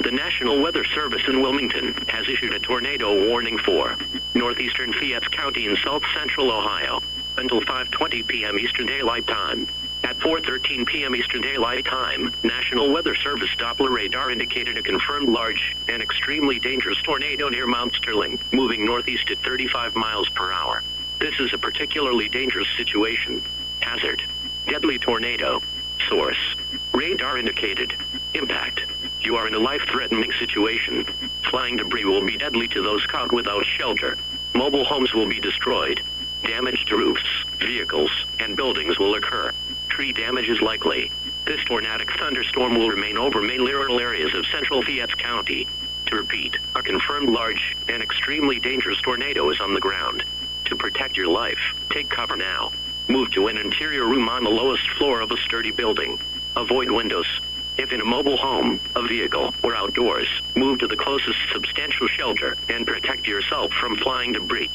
The National Weather Service in Wilmington has issued a tornado warning for northeastern Fayette County in south central Ohio until 5:20 p.m. Eastern Daylight Time. At 4:13 p.m. Eastern Daylight Time, National Weather Service Doppler radar indicated a confirmed large and extremely dangerous tornado near Mount Sterling, moving northeast at 35 miles per hour. This is a particularly dangerous situation. Hazard: deadly tornado. Source: radar indicated. Impact: you are in a life-threatening situation. Flying debris will be deadly to those caught without shelter. Mobile homes will be destroyed. Damage to roofs, vehicles, and buildings will occur. Tree damage is likely. This tornadic thunderstorm will remain over mainly rural areas of central Fayette County. To repeat, a confirmed large and extremely dangerous tornado is on the ground. To protect your life, take cover now. Move to an interior room on the lowest floor of a sturdy building. Avoid windows. If in a mobile home, a vehicle, or outdoors, move to the closest substantial shelter and protect yourself from flying debris.